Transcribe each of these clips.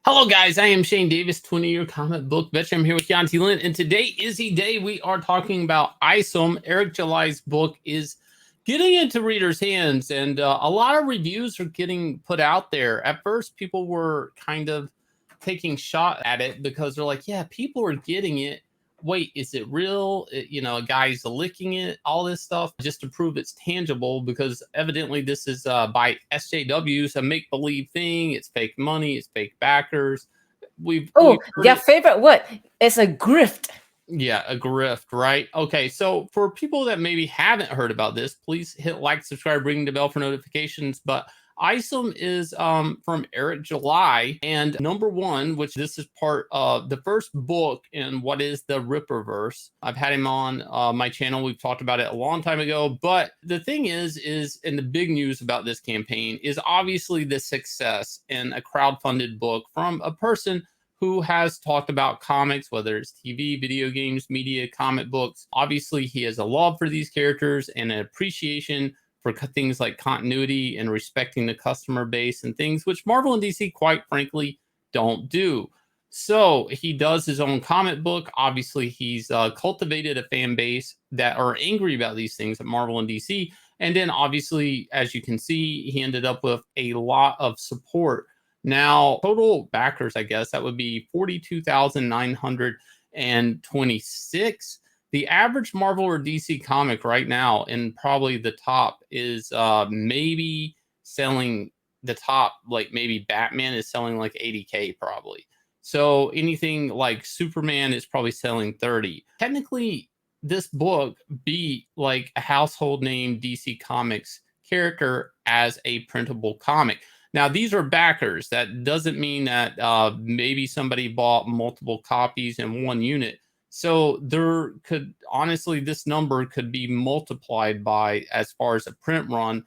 Hello, guys. I am Shane Davis, 20-year comic book veteran. I'm here with Yanzi, and today is the day we are talking about Isom. Eric July's book is getting into readers' hands, and a lot of reviews are getting put out there. At first, people were kind of taking shot at it because they're like, yeah, people are getting it. Wait, is it real? A guy's licking it, all this stuff just to prove it's tangible, because evidently this is by SJWs, a make-believe thing. It's fake money, it's fake backers. We've their heard favorite word is a grift. yeah, a grift, right? Okay, so for people that maybe haven't heard about this, please hit like, subscribe, ring the bell for notifications. But Isom is from Eric July, and number one, which this is part of the first book in what is the Rippaverse. I've had him on my channel. We've talked about it a long time ago. But the thing is, and the big news about this campaign is obviously the success in a crowdfunded book from a person who has talked about comics, whether it's TV, video games, media, comic books. Obviously, he has a love for these characters and an appreciation for things like continuity and respecting the customer base and things which Marvel and DC, quite frankly, don't do. So he does his own comic book. Obviously, he's cultivated a fan base that are angry about these things at Marvel and DC. And then, obviously, as you can see, he ended up with a lot of support. Now, total backers, I guess, that would be 42,926. The average Marvel or DC comic right now, and probably the top, is maybe selling the top, like maybe Batman is selling like 80K probably. So anything like Superman is probably selling 30. Technically, this book beat like a household name DC Comics character as a printable comic. Now, these are backers. That doesn't mean that maybe somebody bought multiple copies in one unit. So there could, honestly, this number could be multiplied by, as far as a print run,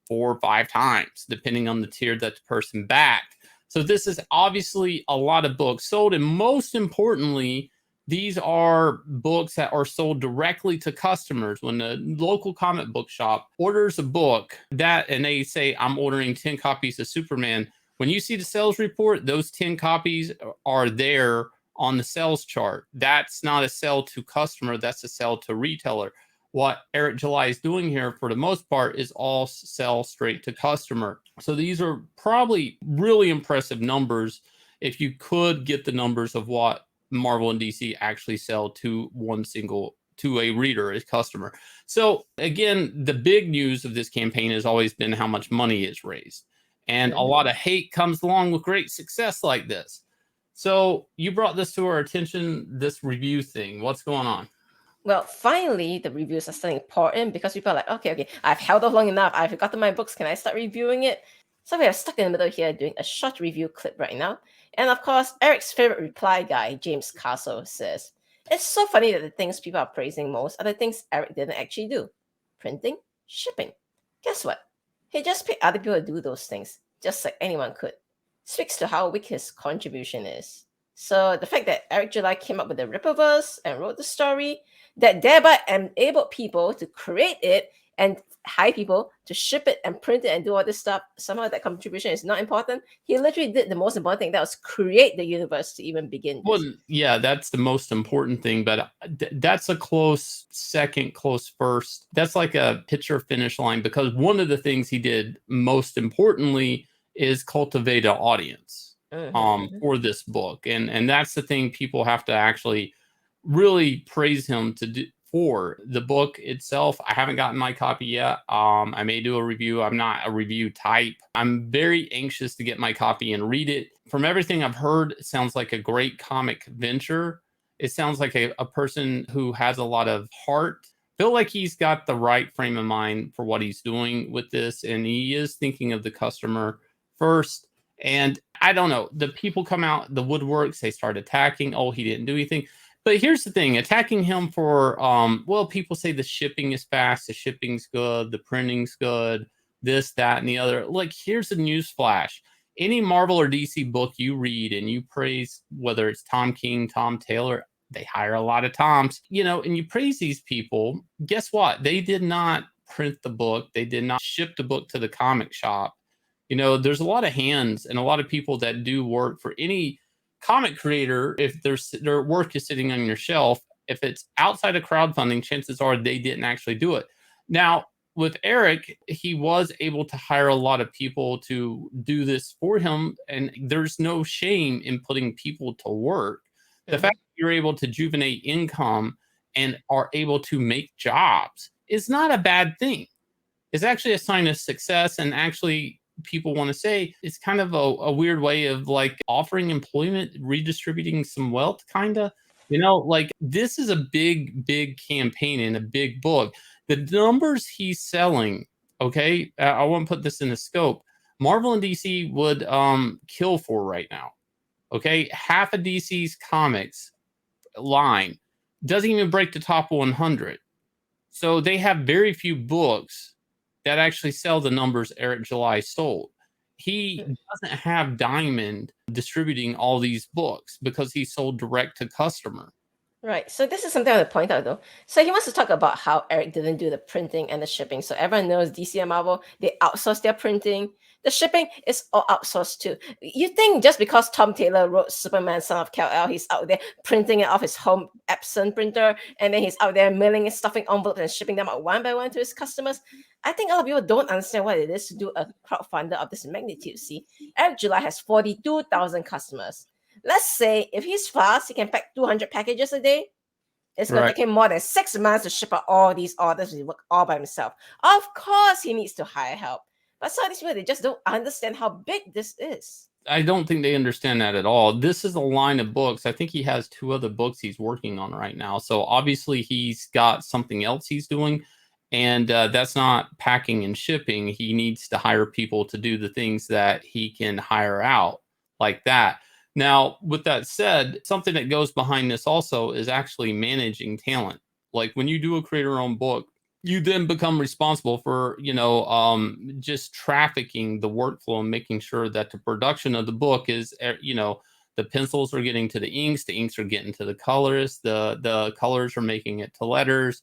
4 or 5 times, depending on the tier that the person backed. So this is obviously a lot of books sold. And most importantly, these are books that are sold directly to customers. When the local comic book shop orders a book and they say, I'm ordering 10 copies of Superman, when you see the sales report, those 10 copies are there on the sales chart. That's not a sell to customer, that's a sell to retailer. What Eric July is doing here, for the most part, is all sell straight to customer. So these are probably really impressive numbers if you could get the numbers of what Marvel and DC actually sell to to a reader, a customer. So again, the big news of this campaign has always been how much money is raised. And a lot of hate comes along with great success like this. So you brought this to our attention, this review thing. What's going on? Well, finally, the reviews are starting to pour in because people are like, okay, I've held off long enough. I've forgotten my books. Can I start reviewing it? So we are stuck in the middle here doing a short review clip right now. And of course, Eric's favorite reply guy, James Castle, says, it's so funny that the things people are praising most are the things Eric didn't actually do. Printing, shipping. Guess what? He just paid other people to do those things, just like anyone could. Speaks to how weak his contribution is. So the fact that Eric July came up with the Rippaverse and wrote the story that thereby enabled people to create it and hire people to ship it and print it and do all this stuff, somehow that contribution is not important. He literally did the most important thing, that was create the universe to even begin. Well, yeah, that's the most important thing, but that's a close second, close first. That's like a pitcher finish line, because one of the things he did most importantly is cultivate an audience for this book. And that's the thing people have to actually really praise him to do. For the book itself, I haven't gotten my copy yet. I may do a review. I'm not a review type. I'm very anxious to get my copy and read it. From everything I've heard, it sounds like a great comic venture. It sounds like a person who has a lot of heart. Feel like he's got the right frame of mind for what he's doing with this, and he is thinking of the customer first. And I don't know, the people come out the woodworks, they start attacking. Oh, he didn't do anything. But here's the thing, attacking him for, well, people say the shipping is fast, the shipping's good, the printing's good, this, that, and the other. Like, here's a news flash. Any Marvel or DC book you read and you praise, whether it's Tom King, Tom Taylor, they hire a lot of Toms, and you praise these people, guess what? They did not print the book. They did not ship the book to the comic shop. You know, there's a lot of hands and a lot of people that do work for any comic creator. If their work is sitting on your shelf, if it's outside of crowdfunding, chances are they didn't actually do it. Now, with Eric, he was able to hire a lot of people to do this for him, and there's no shame in putting people to work. The fact that you're able to juvenate income and are able to make jobs is not a bad thing. It's actually a sign of success, and actually people want to say it's kind of a weird way of like offering employment, redistributing some wealth, kind of. You know, like this is a big campaign and a big book. The numbers he's selling, okay, I want to put this in the scope. Marvel and DC would kill for right now. Okay, half of DC's comics line doesn't even break the top 100. So they have very few books that actually sell the numbers Eric July sold. He doesn't have Diamond distributing all these books because he sold direct to customer. Right. So this is something I want to point out though. So he wants to talk about how Eric didn't do the printing and the shipping. So everyone knows DC and Marvel, they outsource their printing. The shipping is all outsourced too. You think just because Tom Taylor wrote Superman Son of Kal-El, he's out there printing it off his home Epson printer, and then he's out there mailing and stuffing envelopes and shipping them out one by one to his customers? I think a lot of people don't understand what it is to do a crowdfunder of this magnitude. See, Eric July has 42,000 customers. Let's say if he's fast, he can pack 200 packages a day. It's going to take him more than 6 months to ship out all these orders. He work all by himself. Of course, he needs to hire help. But some of these people, they just don't understand how big this is. I don't think they understand that at all. This is a line of books. I think he has 2 other books he's working on right now. So obviously he's got something else he's doing. And that's not packing and shipping. He needs to hire people to do the things that he can hire out like that. Now, with that said, something that goes behind this also is actually managing talent. Like when you do a creator-owned book, you then become responsible for, just trafficking the workflow and making sure that the production of the book is, the pencils are getting to the inks are getting to the colors, the colors are making it to letters,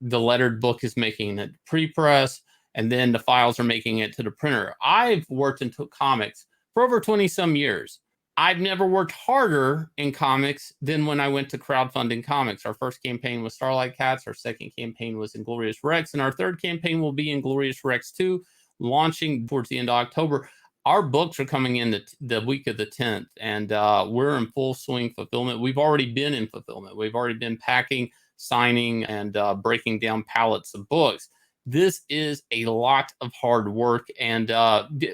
the lettered book is making it pre-press, and then the files are making it to the printer. I've worked in comics for over 20 some years. I've never worked harder in comics than when I went to crowdfunding comics. Our first campaign was Starlight Cats. Our second campaign was Inglorious Rex. And our third campaign will be Inglorious Rex 2, launching towards the end of October. Our books are coming in the week of the 10th, and we're in full swing fulfillment. We've already been in fulfillment. We've already been packing, signing, and breaking down pallets of books. This is a lot of hard work. And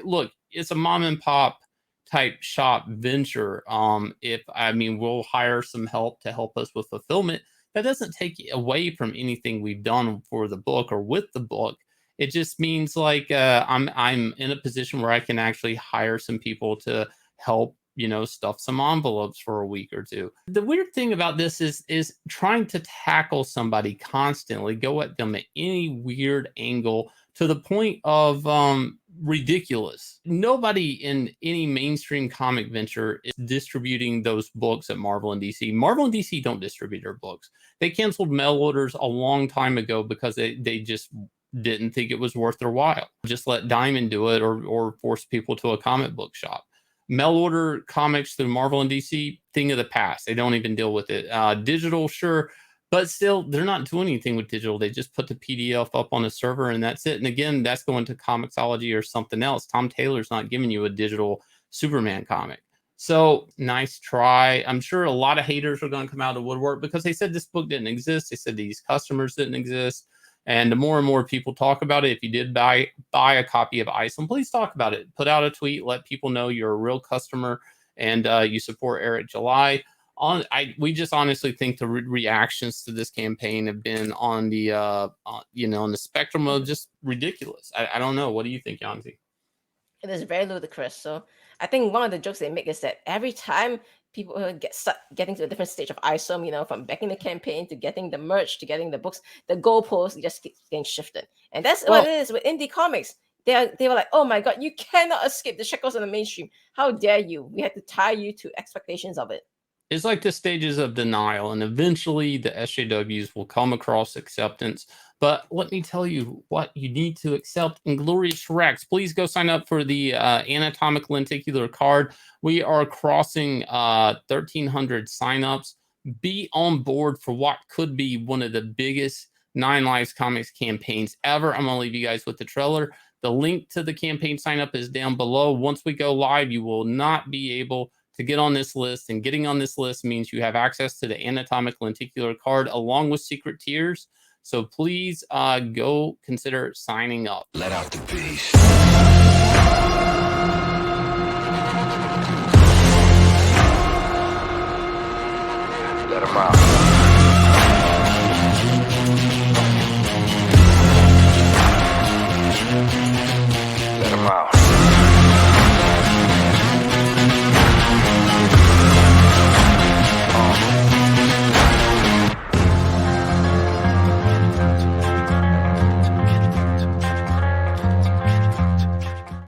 look, it's a mom and pop type shop venture. We'll hire some help to help us with fulfillment. That doesn't take away from anything we've done for the book or with the book. It just means like I'm in a position where I can actually hire some people to help, stuff some envelopes for a week or two. The weird thing about this is trying to tackle somebody constantly, go at them at any weird angle to the point of ridiculous. Nobody in any mainstream comic venture is distributing those books at Marvel and DC. Marvel and DC don't distribute their books. They canceled mail orders a long time ago because they just didn't think it was worth their while. Just let Diamond do it, or force people to a comic book shop. Mail order comics through Marvel and DC, thing of the past. They don't even deal with it. Digital, sure. But still, they're not doing anything with digital. They just put the PDF up on a server and that's it. And again, that's going to Comixology or something else. Tom Taylor's not giving you a digital Superman comic. So nice try. I'm sure a lot of haters are going to come out of the woodwork because they said this book didn't exist. They said these customers didn't exist. And the more and more people talk about it, if you did buy a copy of Isom, please talk about it. Put out a tweet, let people know you're a real customer and you support Eric July. We just honestly think the reactions to this campaign have been on the on the spectrum of just ridiculous. I don't know. What do you think, Yanzi? It is very ludicrous. So I think one of the jokes they make is that every time people getting to a different stage of Isom, from backing the campaign to getting the merch to getting the books, the goalposts just keep getting shifted. And that's what it is with indie comics. They were like, oh my God, you cannot escape the shackles of the mainstream. How dare you? We had to tie you to expectations of it. It's like the stages of denial, and eventually the SJWs will come across acceptance. But let me tell you what you need to accept. Inglorious Rex, please go sign up for the anatomic lenticular card. We are crossing 1,300 signups. Be on board for what could be one of the biggest 9 Lives Comics campaigns ever. I'm going to leave you guys with the trailer. The link to the campaign sign up is down below. Once we go live, you will not be able to get on this list. And getting on this list means you have access to the anatomic lenticular card along with secret tiers. So please go consider signing up. Let out the beast. Let him out. Let him out.